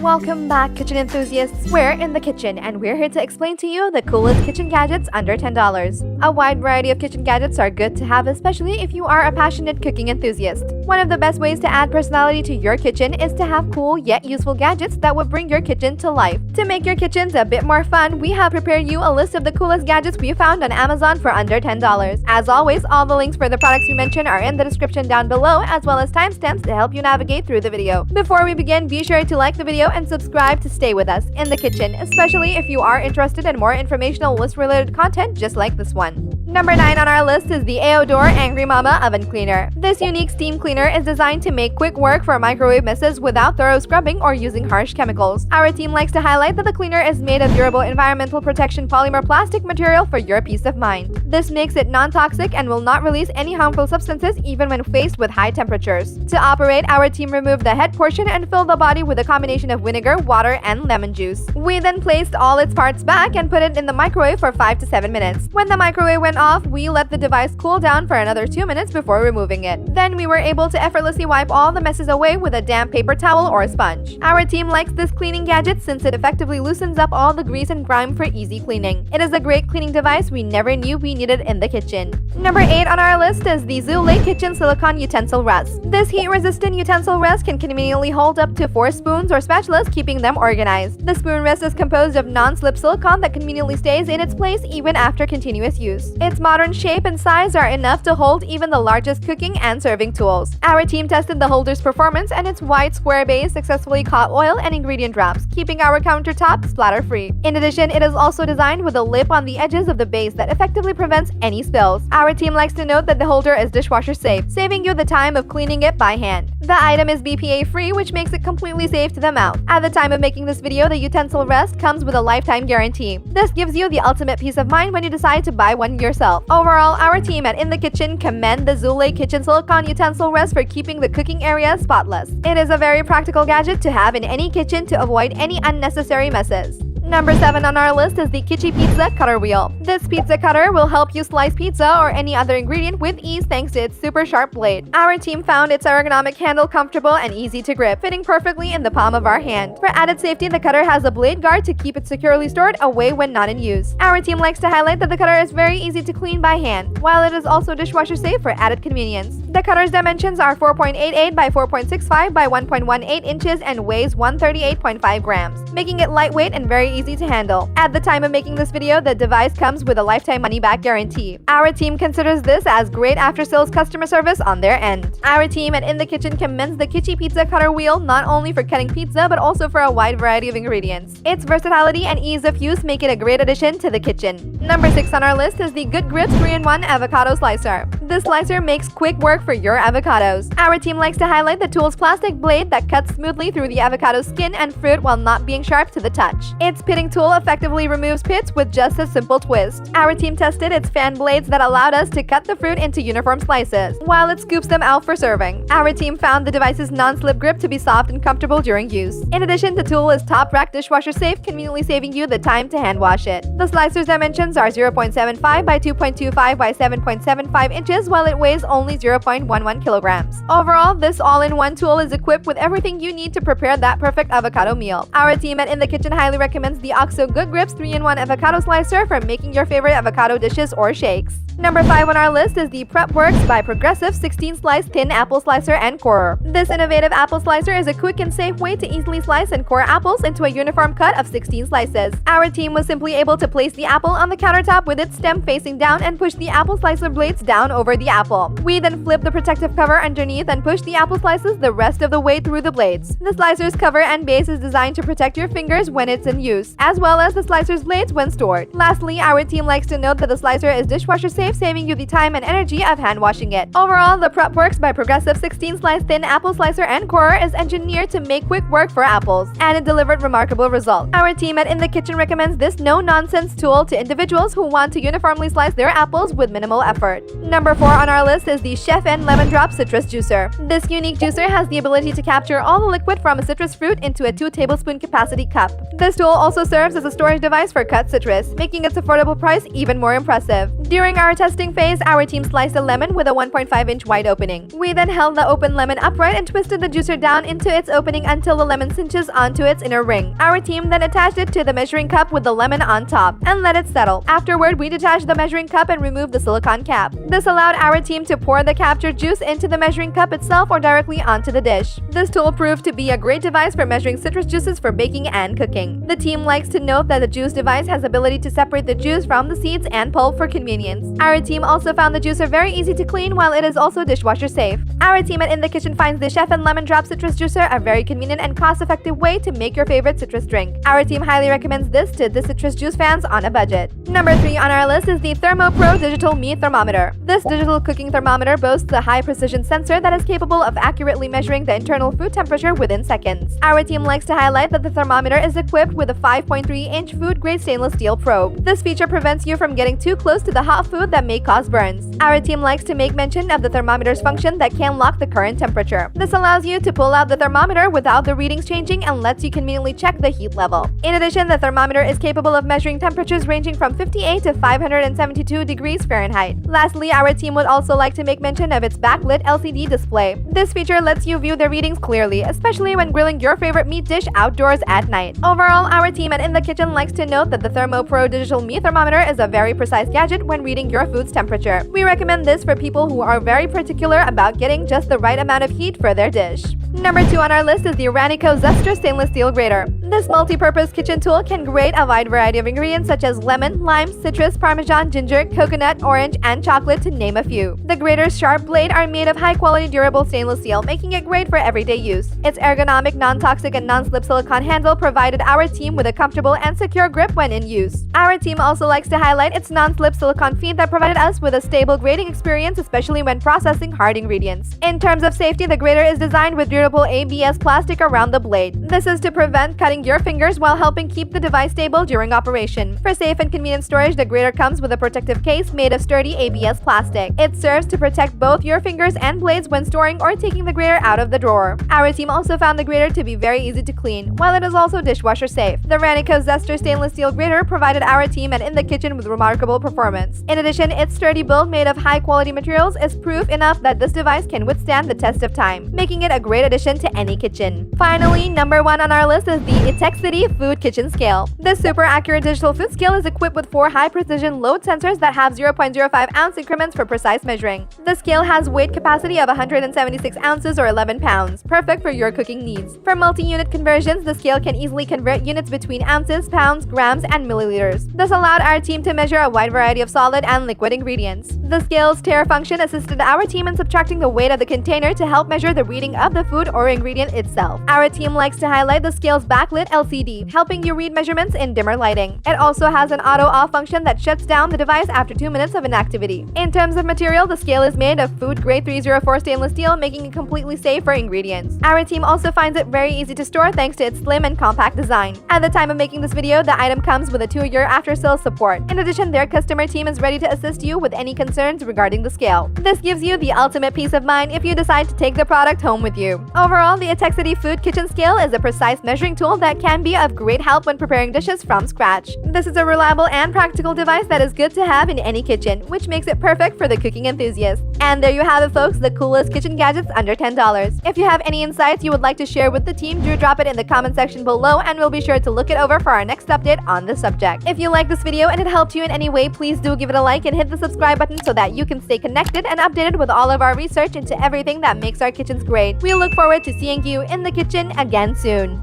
Welcome back, kitchen enthusiasts. We're in the kitchen and we're here to explain to you the coolest kitchen gadgets under $10. A wide variety of kitchen gadgets are good to have, especially if you are a passionate cooking enthusiast. One of the best ways to add personality to your kitchen is to have cool yet useful gadgets that will bring your kitchen to life. To make your kitchens a bit more fun, we have prepared you a list of the coolest gadgets we found on Amazon for under $10. As always, all the links for the products we mentioned are in the description down below, as well as timestamps to help you navigate through the video. Before we begin, be sure to like the video and subscribe to stay with us in the kitchen, especially if you are interested in more informational list-related content just like this one. Number 9 on our list is the AODOOR Angry Mama Oven Cleaner. This unique steam cleaner is designed to make quick work for microwave messes without thorough scrubbing or using harsh chemicals. Our team likes to highlight that the cleaner is made of durable environmental protection polymer plastic material for your peace of mind. This makes it non-toxic and will not release any harmful substances even when faced with high temperatures. To operate, our team removed the head portion and filled the body with a combination of vinegar, water, and lemon juice. We then placed all its parts back and put it in the microwave for 5 to 7 minutes. When the microwave went off, we let the device cool down for another 2 minutes before removing it. Then we were able to effortlessly wipe all the messes away with a damp paper towel or sponge. Our team likes this cleaning gadget since it effectively loosens up all the grease and grime for easy cleaning. It is a great cleaning device we never knew we needed in the kitchen. Number 8 on our list is the Zulay Kitchen Silicone Utensil Rest. This heat-resistant utensil rest can conveniently hold up to 4 spoons or spatulas, keeping them organized. The spoon rest is composed of non-slip silicone that conveniently stays in its place even after continuous use. Its modern shape and size are enough to hold even the largest cooking and serving tools. Our team tested the holder's performance, and its wide square base successfully caught oil and ingredient drops, keeping our countertop splatter-free. In addition, it is also designed with a lip on the edges of the base that effectively prevents any spills. Our team likes to note that the holder is dishwasher safe, saving you the time of cleaning it by hand. The item is BPA-free, which makes it completely safe to the mouth. At the time of making this video, the utensil rest comes with a lifetime guarantee. This gives you the ultimate peace of mind when you decide to buy one yourself. Overall, our team at In the Kitchen commend the Zulay Kitchen Silicone Utensil Rest for keeping the cooking area spotless. It is a very practical gadget to have in any kitchen to avoid any unnecessary messes. Number 7 on our list is the Kitchy Pizza Cutter Wheel. This pizza cutter will help you slice pizza or any other ingredient with ease thanks to its super sharp blade. Our team found its ergonomic handle comfortable and easy to grip, fitting perfectly in the palm of our hand. For added safety, the cutter has a blade guard to keep it securely stored away when not in use. Our team likes to highlight that the cutter is very easy to clean by hand, while it is also dishwasher safe for added convenience. The cutter's dimensions are 4.88 by 4.65 by 1.18 inches and weighs 138.5 grams, making it lightweight and very easy to handle. At the time of making this video, the device comes with a lifetime money-back guarantee. Our team considers this as great after-sales customer service on their end. Our team at In the Kitchen commends the Kitchy Pizza Cutter Wheel not only for cutting pizza but also for a wide variety of ingredients. Its versatility and ease of use make it a great addition to the kitchen. Number 6 on our list is the Good Grips 3-in-1 Avocado Slicer. This slicer makes quick work for your avocados. Our team likes to highlight the tool's plastic blade that cuts smoothly through the avocado skin and fruit while not being sharp to the touch. Its pitting tool effectively removes pits with just a simple twist. Our team tested its fan blades that allowed us to cut the fruit into uniform slices, while it scoops them out for serving. Our team found the device's non-slip grip to be soft and comfortable during use. In addition, the tool is top rack dishwasher safe, conveniently saving you the time to hand wash it. The slicer's dimensions are 0.75 by 2.25 by 7.75 inches, while it weighs only 0.11 kilograms. Overall, this all-in-one tool is equipped with everything you need to prepare that perfect avocado meal. Our team at In the Kitchen highly recommends the OXO Good Grips 3-in-1 Avocado Slicer for making your favorite avocado dishes or shakes. Number 5 on our list is the Prepworks by Progressive 16-Slice Thin Apple Slicer and Corer. This innovative apple slicer is a quick and safe way to easily slice and core apples into a uniform cut of 16 slices. Our team was simply able to place the apple on the countertop with its stem facing down and push the apple slicer blades down over the apple. We then flip the protective cover underneath and push the apple slices the rest of the way through the blades. The slicer's cover and base is designed to protect your fingers when it's in use, as well as the slicer's blades when stored. Lastly, our team likes to note that the slicer is dishwasher safe, saving you the time and energy of hand washing it. Overall, the Prepworks by Progressive 16-Slice Thin Apple Slicer and Corer is engineered to make quick work for apples, and it delivered remarkable results. Our team at In the Kitchen recommends this no-nonsense tool to individuals who want to uniformly slice their apples with minimal effort. Number Number 4 on our list is the Chef and LemonDrop Citrus Juicer. This unique juicer has the ability to capture all the liquid from a citrus fruit into a 2 tablespoon capacity cup. This tool also serves as a storage device for cut citrus, making its affordable price even more impressive. During our testing phase, our team sliced a lemon with a 1.5-inch wide opening. We then held the open lemon upright and twisted the juicer down into its opening until the lemon cinches onto its inner ring. Our team then attached it to the measuring cup with the lemon on top and let it settle. Afterward, we detached the measuring cup and removed the silicone cap. This allowed our team to pour the captured juice into the measuring cup itself or directly onto the dish. This tool proved to be a great device for measuring citrus juices for baking and cooking. The team likes to note that the juice device has the ability to separate the juice from the seeds and pulp for convenience. Our team also found the juicer very easy to clean while it is also dishwasher safe. Our team at In the Kitchen finds the Chef and LemonDrop Citrus Juicer a very convenient and cost-effective way to make your favorite citrus drink. Our team highly recommends this to the citrus juice fans on a budget. Number 3 on our list is the ThermoPro Digital Meat Thermometer. This digital cooking thermometer boasts a high-precision sensor that is capable of accurately measuring the internal food temperature within seconds. Our team likes to highlight that the thermometer is equipped with a 5.3-inch food-grade stainless steel probe. This feature prevents you from getting too close to the hot food that may cause burns. Our team likes to make mention of the thermometer's function that can lock the current temperature. This allows you to pull out the thermometer without the readings changing and lets you conveniently check the heat level. In addition, the thermometer is capable of measuring temperatures ranging from 58 to 572 degrees Fahrenheit. Lastly, our team would also like to make mention of its backlit LCD display. This feature lets you view the readings clearly, especially when grilling your favorite meat dish outdoors at night. Overall, our team at In the Kitchen likes to note that the ThermoPro Digital Meat Thermometer is a very precise gadget when reading your food's temperature. We recommend this for people who are very particular about getting just the right amount of heat for their dish. Number 2 on our list is the Raniaco Zester Stainless Steel Grater. This multi-purpose kitchen tool can grate a wide variety of ingredients such as lemon, lime, citrus, parmesan, ginger, coconut, orange, and chocolate to name a few. The grater's sharp blade are made of high-quality durable stainless steel, making it great for everyday use. Its ergonomic, non-toxic, and non-slip silicone handle provided our team with a comfortable and secure grip when in use. Our team also likes to highlight its non-slip silicone feet that provided us with a stable grating experience, especially when processing hard ingredients. In terms of safety, the grater is designed with durable ABS plastic around the blade. This is to prevent cutting your fingers while helping keep the device stable during operation. For safe and convenient storage, the grater comes with a protective case made of sturdy ABS plastic. It serves to protect both your fingers and blades when storing or taking the grater out of the drawer. Our team also found the grater to be very easy to clean, while it is also dishwasher safe. The Raniaco Zester stainless steel grater provided our team and In the Kitchen with remarkable performance. In addition, its sturdy build made of high-quality materials is proof enough that this device can withstand the test of time, making it a great addition to any kitchen. Finally, number 1 on our list is the Etekcity Food Kitchen Scale. This super accurate digital food scale is equipped with 4 high-precision load sensors that have 0.05 ounce increments for precise measuring. The scale has weight capacity of 176 ounces or 11 pounds, perfect for your cooking needs. For multi-unit conversions, the scale can easily convert units between ounces, pounds, grams, and milliliters. This allowed our team to measure a wide variety of solid and liquid ingredients. The scale's tare function assisted our team in subtracting the weight of the container to help measure the reading of the food or ingredient itself. Our team likes to highlight the scale's backlit LCD, helping you read measurements in dimmer lighting. It also has an auto-off function that shuts down the device after 2 minutes of inactivity. In terms of material, the scale is made of food-grade 304 stainless steel, making it completely safe for ingredients. Our team also finds it very easy to store thanks to its slim and compact design. At the time of making this video, the item comes with a 2-year after-sales support. In addition, their customer team is ready to assist you with any concerns regarding the scale. This gives you the ultimate peace of mind if you decide to take the product home with you. Overall, the Etekcity Food Kitchen Scale is a precise measuring tool that can be of great help when preparing dishes from scratch. This is a reliable and practical device that is good to have in any kitchen, which makes it perfect for the cooking enthusiast. And there you have it, folks, the coolest kitchen gadgets under $10. If you have any insights you would like to share with the team, do drop it in the comment section below and we'll be sure to look it over for our next update on the subject. If you like this video and it helped you in any way, please do give it a like and hit the subscribe button so that you can stay connected and updated with all of our research into everything that makes our kitchens great. We look forward to seeing you in the kitchen again soon.